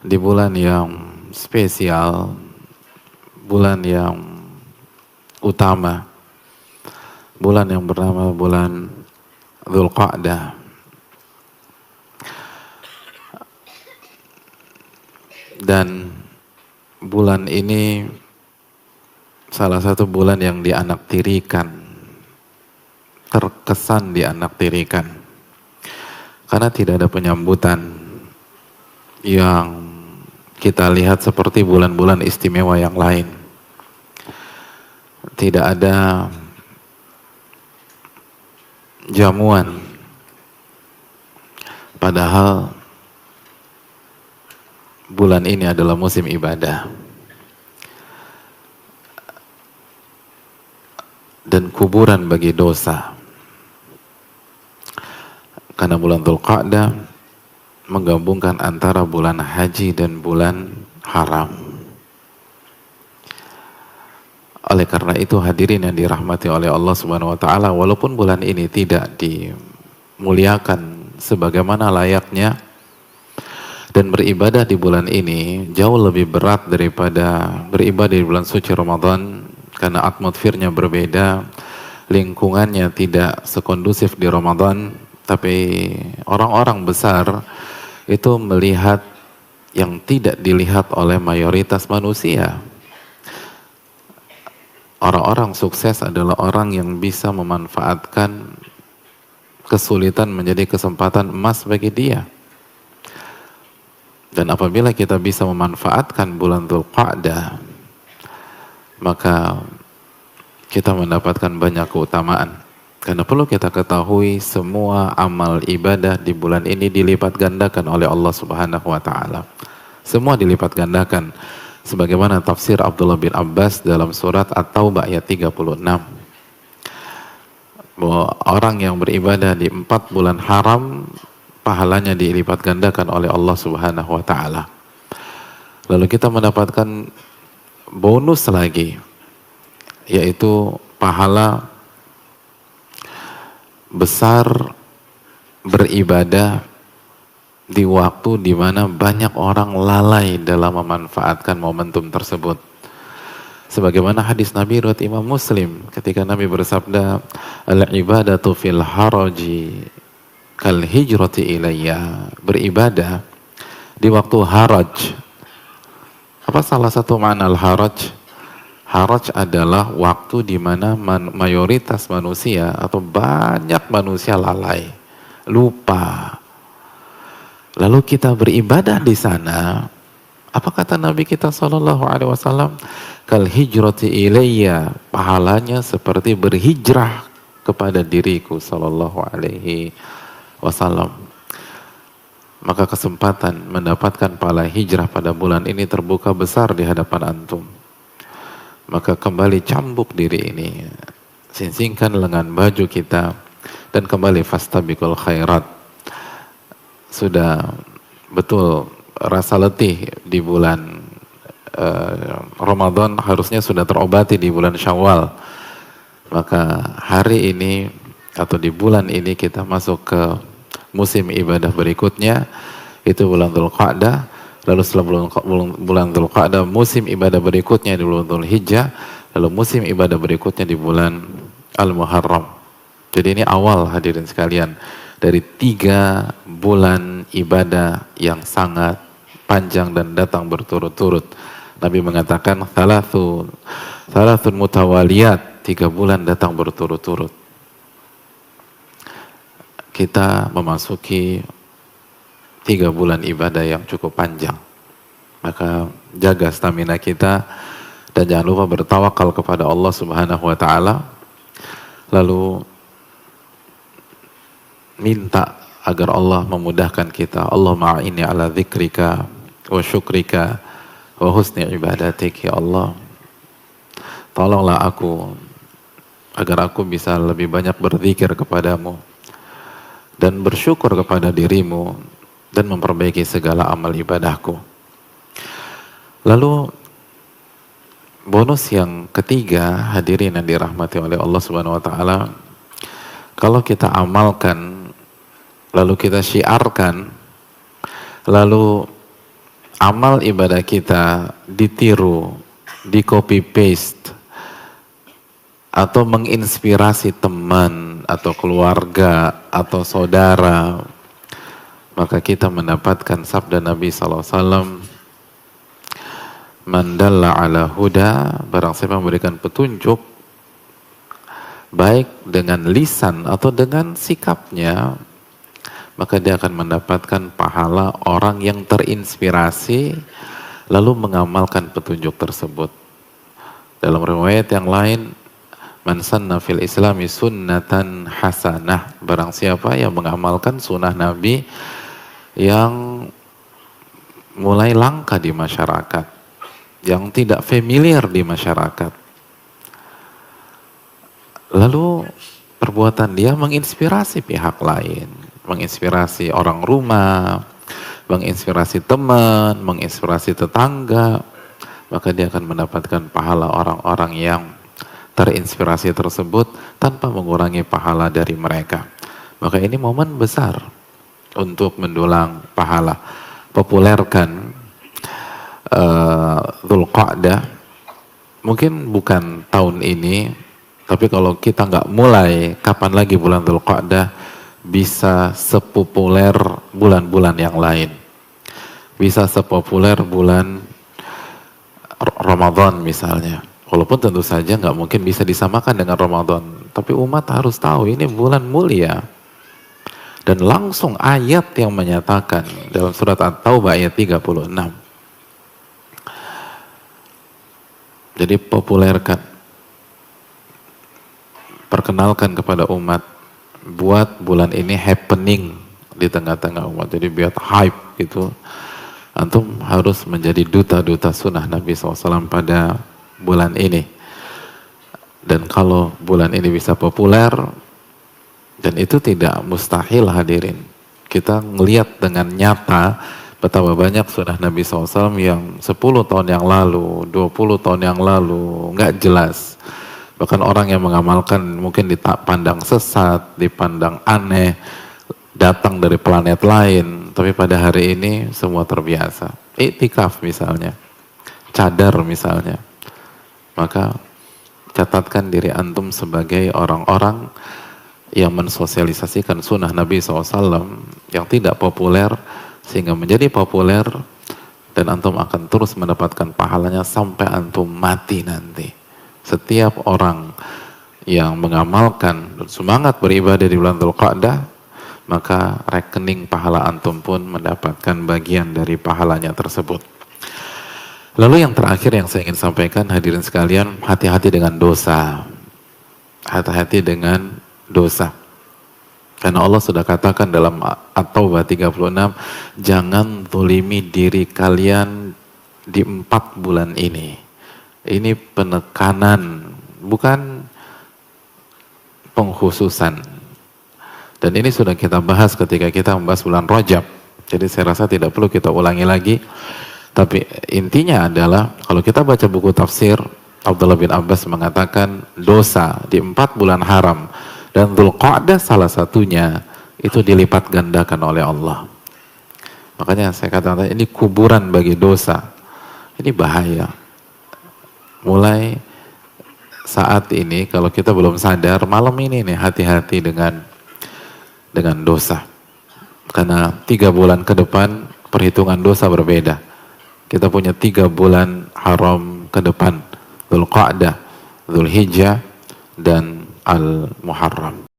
di bulan yang spesial, bulan yang utama, bulan yang bernama bulan Dzulqa'dah. Dan bulan ini salah satu bulan yang dianaktirikan, terkesan dianaktirikan, karena tidak ada penyambutan yang kita lihat seperti bulan-bulan istimewa yang lain. Tidak ada jamuan, padahal bulan ini adalah musim ibadah. Dan kuburan bagi dosa. Karena bulan Dzulqa'dah menggabungkan antara bulan haji dan bulan haram. Oleh karena itu hadirin yang dirahmati oleh Allah Subhanahu wa taala, walaupun bulan ini tidak dimuliakan sebagaimana layaknya, dan beribadah di bulan ini jauh lebih berat daripada beribadah di bulan suci Ramadan, karena atmosfernya berbeda, lingkungannya tidak sekondusif di Ramadan. Tapi orang-orang besar itu melihat yang tidak dilihat oleh mayoritas manusia. Orang-orang sukses adalah orang yang bisa memanfaatkan kesulitan menjadi kesempatan emas bagi dia. Dan apabila kita bisa memanfaatkan bulan Dzulqa'dah, maka kita mendapatkan banyak keutamaan. Karena perlu kita ketahui, semua amal ibadah di bulan ini dilipat gandakan oleh Allah Subhanahu wa taala. Semua dilipat gandakan. Sebagaimana tafsir Abdullah bin Abbas dalam surat At-Taubah ayat 36. Bahwa orang yang beribadah di 4 bulan haram, pahalanya dilipat gandakan oleh Allah Subhanahu wa taala. Lalu kita mendapatkan bonus lagi, yaitu pahala besar beribadah di waktu di mana banyak orang lalai dalam memanfaatkan momentum tersebut. Sebagaimana hadis Nabi riwayat Imam Muslim ketika Nabi bersabda, "Al-ibadatu fil haraji kal hijrati ilayya." Beribadah di waktu haraj. Apa salah satu makna al-haraj? Haraj adalah waktu di mana mayoritas manusia atau banyak manusia lalai, lupa. Lalu kita beribadah di sana. Apa kata Nabi kita sallallahu alaihi wasallam? Kal hijrati ilayya, pahalanya seperti berhijrah kepada diriku sallallahu alaihi wasallam. Maka kesempatan mendapatkan pahala hijrah pada bulan ini terbuka besar di hadapan antum. Maka kembali cambuk diri ini, singsingkan lengan baju kita, dan kembali fastabiqul khairat. Sudah betul rasa letih di bulan Ramadan harusnya sudah terobati di bulan Syawal. Maka hari ini atau di bulan ini kita masuk ke musim ibadah berikutnya, itu bulan Dzulqa'dah. Lalu setelah bulan Dzulqa'dah, musim ibadah berikutnya di bulan Dzulhijjah, lalu musim ibadah berikutnya di bulan Al-Muharram. Jadi ini awal hadirin sekalian dari 3 bulan ibadah yang sangat panjang dan datang berturut-turut. Nabi mengatakan thalathun mutawaliyat, 3 bulan datang berturut-turut. Kita memasuki 3 bulan ibadah yang cukup panjang. Maka jaga stamina kita dan jangan lupa bertawakal kepada Allah Subhanahu wa taala. Lalu minta agar Allah memudahkan kita. Allahumma a'inni ala dzikrika wa syukrika wa husni ibadatik, ya Allah. Tolonglah aku agar aku bisa lebih banyak berzikir kepadamu dan bersyukur kepada dirimu dan memperbaiki segala amal ibadahku. Lalu bonus yang ketiga, hadirin yang dirahmati oleh Allah Subhanahu wa taala, kalau kita amalkan, lalu kita syiarkan, lalu amal ibadah kita ditiru, di copy paste, atau menginspirasi teman, atau keluarga, atau saudara, maka kita mendapatkan sabda Nabi SAW, man dalla ala huda, barang siapa memberikan petunjuk, baik dengan lisan atau dengan sikapnya, maka dia akan mendapatkan pahala orang yang terinspirasi lalu mengamalkan petunjuk tersebut. Dalam riwayat yang lain, man sanna fil islami sunnatan hasanah, barang siapa yang mengamalkan sunnah Nabi yang mulai langka di masyarakat, yang tidak familiar di masyarakat, lalu perbuatan dia menginspirasi pihak lain, menginspirasi orang rumah, menginspirasi teman, menginspirasi tetangga, maka dia akan mendapatkan pahala orang-orang yang terinspirasi tersebut tanpa mengurangi pahala dari mereka. Maka ini momen besar untuk mendulang pahala. Populerkan Dzulqa'dah, mungkin bukan tahun ini, tapi kalau kita nggak mulai, kapan lagi bulan Dzulqa'dah bisa sepopuler bulan-bulan yang lain? Bisa sepopuler bulan Ramadan misalnya. Walaupun tentu saja nggak mungkin bisa disamakan dengan Ramadan. Tapi umat harus tahu ini bulan mulia. Dan langsung ayat yang menyatakan dalam surat At-Taubah ayat 36. Jadi populerkan, perkenalkan kepada umat, buat bulan ini happening di tengah-tengah umat. Jadi biar hype gitu. Antum harus menjadi duta-duta sunnah Nabi SAW pada bulan ini. Dan kalau bulan ini bisa populer, dan itu tidak mustahil hadirin, kita ngelihat dengan nyata betapa banyak sunnah Nabi SAW yang 10 tahun yang lalu, 20 tahun yang lalu nggak jelas. Bahkan orang yang mengamalkan mungkin dipandang sesat, dipandang aneh, datang dari planet lain, tapi pada hari ini semua terbiasa. Iktikaf misalnya, cadar misalnya, maka catatkan diri antum sebagai orang-orang yang mensosialisasikan sunnah Nabi SAW yang tidak populer sehingga menjadi populer, dan antum akan terus mendapatkan pahalanya sampai antum mati nanti. Setiap orang yang mengamalkan dan semangat beribadah di bulan Dzulqa'dah, maka rekening pahala antum pun mendapatkan bagian dari pahalanya tersebut. Lalu yang terakhir yang saya ingin sampaikan hadirin sekalian, hati-hati dengan dosa. Hati-hati dengan dosa. Karena Allah sudah katakan dalam At-Taubah 36, jangan zalimi diri kalian di 4 bulan ini. Ini penekanan, bukan pengkhususan. Dan ini sudah kita bahas ketika kita membahas bulan Rajab. Jadi saya rasa tidak perlu kita ulangi lagi. Tapi intinya adalah kalau kita baca buku tafsir, Abdullah bin Abbas mengatakan dosa di 4 bulan haram dan Dzulqa'dah salah satunya itu dilipat gandakan oleh Allah. Makanya saya katakan ini kuburan bagi dosa. Ini bahaya. Mulai saat ini kalau kita belum sadar, malam ini nih hati-hati dengan dosa. Karena 3 bulan ke depan perhitungan dosa berbeda. Kita punya 3 bulan haram ke depan, Dzulqa'dah, Dzulhijjah, dan Al-Muharram.